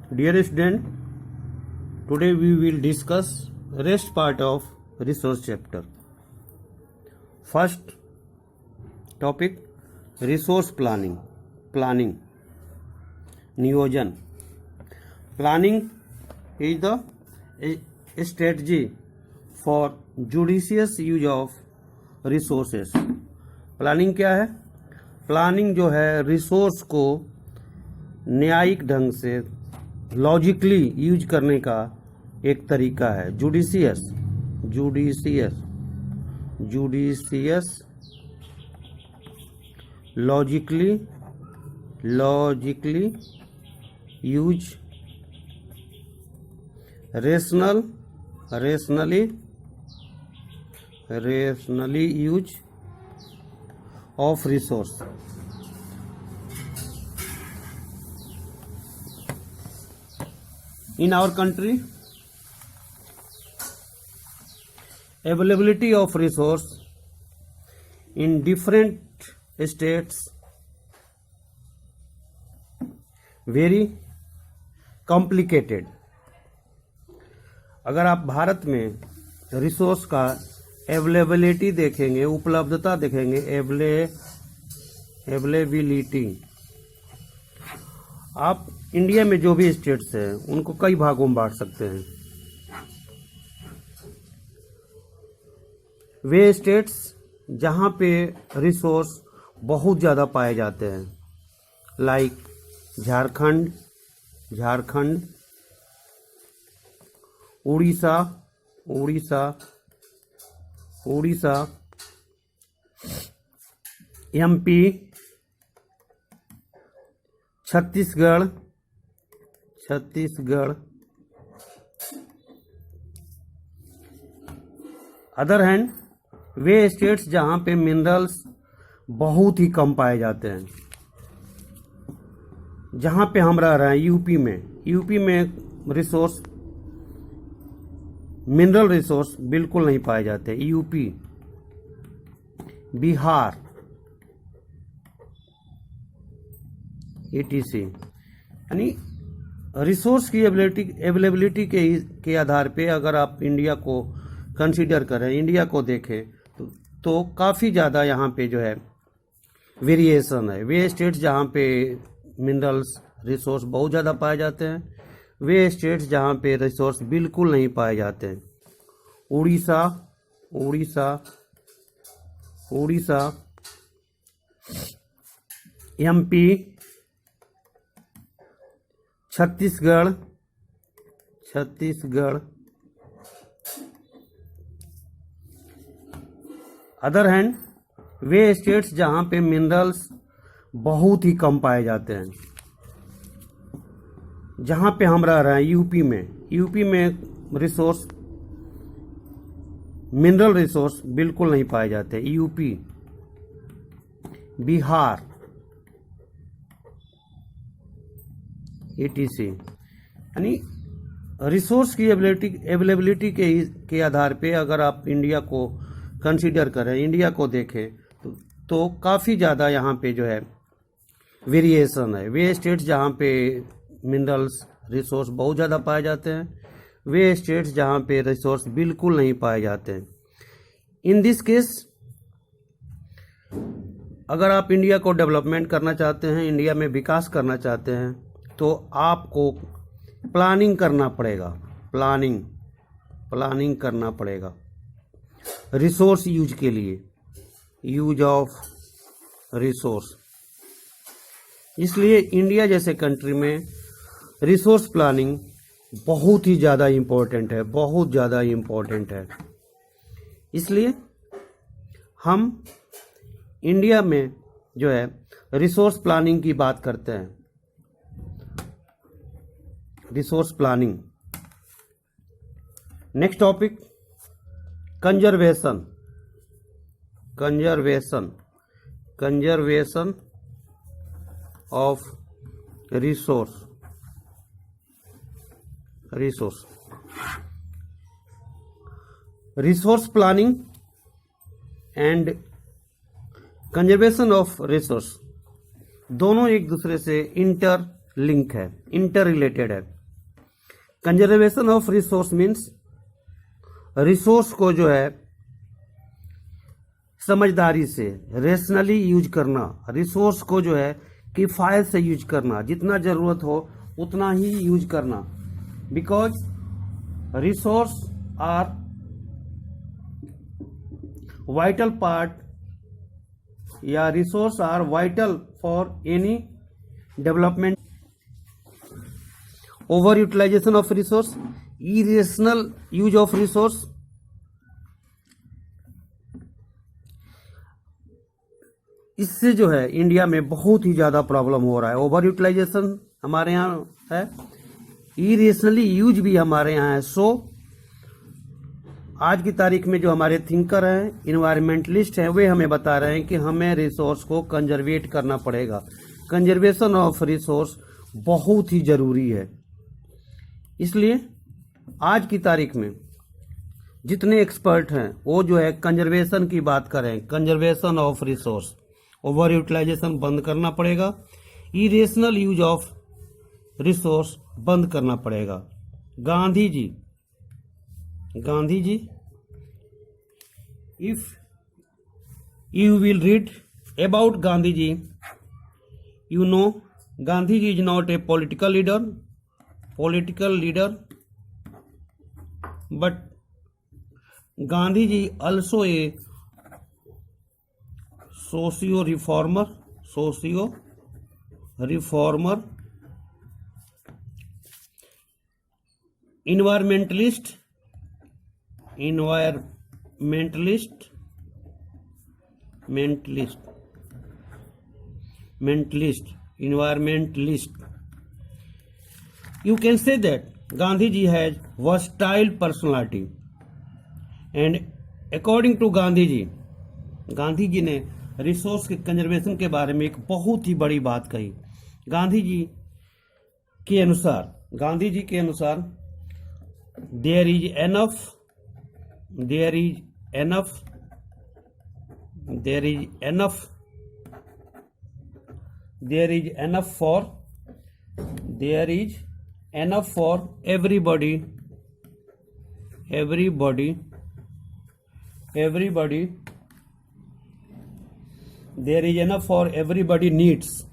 Dear student, today we will discuss rest part of resource chapter. First topic, resource planning. Niyojan. Planning is the strategy for judicious use of resources. Planning क्या है? Planning जो है resource को न्यायिक ढंग से logically use करने का एक तरीका है. Judicious logically use rationally use of resource. In our country, availability of resource in different states very complicated. अगर आप भारत में रिसोर्स का अवेलेबिलिटी देखेंगे, उपलब्धता देखेंगे, अवेलेबिलिटी, आप इंडिया में जो भी स्टेट्स हैं उनको कई भागों में बांट सकते हैं. वे स्टेट्स जहां पे रिसोर्स बहुत ज़्यादा पाए जाते हैं, like Jharkhand, Orissa, MP, Chhattisgarh. Other hand वे स्टेट्स जहां पे मिनरल्स बहुत ही कम पाए जाते हैं, जहां पे हम रह रहे हैं यूपी में रिसोर्स, मिनरल रिसोर्स बिल्कुल नहीं पाए जाते. UP, Bihar, ETC. यानी रिसोर्स की अवेलेबिलिटी के आधार पे अगर आप इंडिया को कंसीडर करें, इंडिया को देखें तो काफ़ी ज़्यादा यहाँ पे जो है वेरिएशन है. वे स्टेट्स जहाँ पे मिनरल्स रिसोर्स बहुत ज़्यादा पाए जाते हैं, वे स्टेट्स जहाँ पे रिसोर्स बिल्कुल नहीं पाए जाते हैं. Orissa, MP, Chhattisgarh. Other hand वे स्टेट्स जहां पे मिनरल्स बहुत ही कम पाए जाते हैं, जहां पे हम रह रहे हैं यूपी में रिसोर्स, मिनरल रिसोर्स बिल्कुल नहीं पाए जाते. UP, Bihar, ETC. यानी रिसोर्स की अवेलेबिलिटी के आधार पे अगर आप इंडिया को कंसीडर करें, इंडिया को देखें तो काफ़ी ज़्यादा यहाँ पे जो है वेरिएशन है. वे स्टेट्स जहाँ पे मिनरल्स रिसोर्स बहुत ज़्यादा पाए जाते हैं, वे स्टेट्स जहाँ पे रिसोर्स बिल्कुल नहीं पाए जाते हैं. इन दिस केस अगर आप इंडिया को डेवलपमेंट करना चाहते हैं, इंडिया में विकास करना चाहते हैं, तो आपको प्लानिंग करना पड़ेगा. प्लानिंग करना पड़ेगा रिसोर्स यूज के लिए, यूज ऑफ रिसोर्स. इसलिए इंडिया जैसे कंट्री में रिसोर्स प्लानिंग बहुत ही ज़्यादा इम्पोर्टेंट है. इसलिए हम इंडिया में जो है रिसोर्स प्लानिंग की बात करते हैं. Resource planning. Next topic, conservation of resource. Resource planning and conservation of resource दोनों एक दूसरे से इंटर रिलेटेड है. Conservation of resource means resource को जो है समझदारी से रेशनली यूज करना, रिसोर्स को जो है किफायत से यूज करना, जितना जरूरत हो उतना ही यूज करना। Because resource are vital part या resource are vital for any development. Over utilization of resource, irrational use of resource, इससे जो है इंडिया में बहुत ही ज्यादा प्रॉब्लम हो रहा है। ओवर यूटिलाइजेशन हमारे यहाँ है, इरेशनली यूज भी हमारे यहाँ है। सो आज की तारीख में जो हमारे थिंकर हैं, इन्वायरमेंटलिस्ट हैं, वे हमें बता रहे हैं कि हमें रिसोर्स को कंजर्वेट करना पड़ेगा। कंजर्वेशन ऑफ रिसोर्स बहुत ही जरूरी है। इसलिए आज की तारीख में जितने एक्सपर्ट हैं वो जो है कंजर्वेशन की बात करें, conservation of resource, over utilization बंद करना पड़ेगा, इरेशनल यूज ऑफ रिसोर्स बंद करना पड़ेगा। Gandhi ji, if you will read about Gandhi ji, you know Gandhi ji is not a political leader, but Gandhi ji also a socio reformer, environmentalist, environmentalist. You can say that Gandhi ji has versatile personality, and according to Gandhi ji ने resource के conservation के बारे में एक बहुत ही बड़ी बात कही। गांधी जी के अनुसार there is enough for everybody there is enough for everybody needs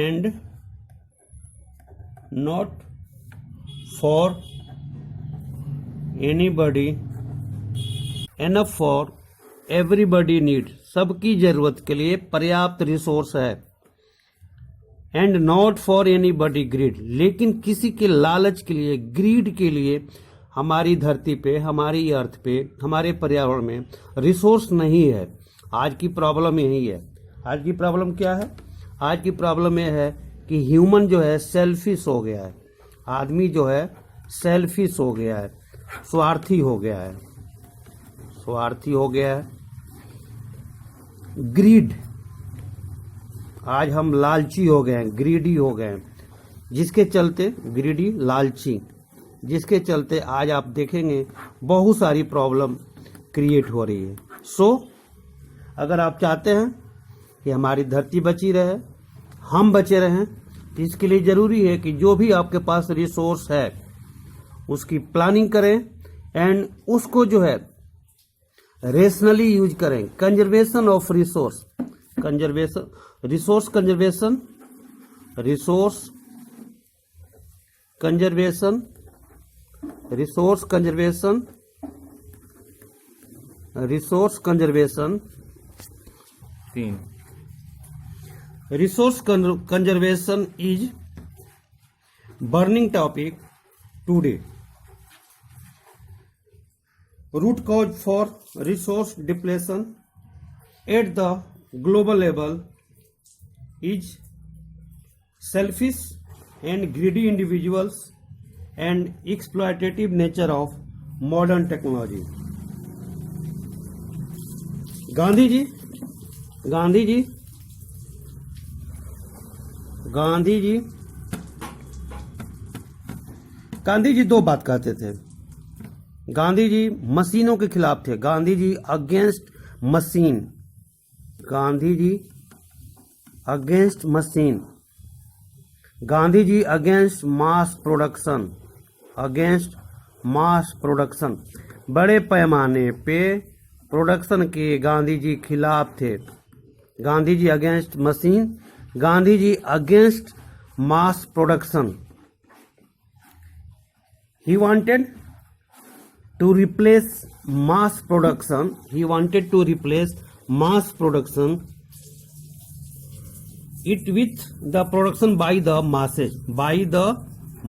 and not for anybody, enough for everybody need, सबकी जरूरत के लिए पर्याप्त रिसोर्स है। And not for anybody greed, लेकिन किसी के लालच के लिए, ग्रीड के लिए हमारी धरती पे, हमारी अर्थ पे, हमारे पर्यावरण में रिसोर्स नहीं है। आज की प्रॉब्लम यही है। आज की प्रॉब्लम क्या है? आज की प्रॉब्लम यह है कि ह्यूमन जो है सेल्फिश हो गया है। आदमी जो है सेल्फिश हो गया है, स्वार्थी हो गया है। ग्रीड, आज हम लालची हो गए हैं, ग्रीडी हो गए हैं, जिसके चलते ग्रीडी, लालची, जिसके चलते आज आप देखेंगे बहुत सारी प्रॉब्लम क्रिएट हो रही है। सो अगर आप चाहते हैं कि हमारी धरती बची रहे, हम बचे रहें, तो इसके लिए जरूरी है कि जो भी आपके पास रिसोर्स है उसकी प्लानिंग करें एंड उसको जो है रेशनली यूज करें। Conservation of resource, resource conservation is burning topic today. Root cause for resource depletion at the global level is selfish and greedy individuals and exploitative nature of modern technology. Gandhi ji दो बात कहते थे। गांधी जी मशीनों के खिलाफ थे। Gandhi ji against machine, Gandhi ji against machine, Gandhi ji against mass production, against mass production, बड़े पैमाने पे प्रोडक्शन के गांधी जी खिलाफ थे। Gandhi ji against machine, Gandhi ji against mass production. He wanted to replace mass production. He wanted to replace mass production it with the production by the masses, by the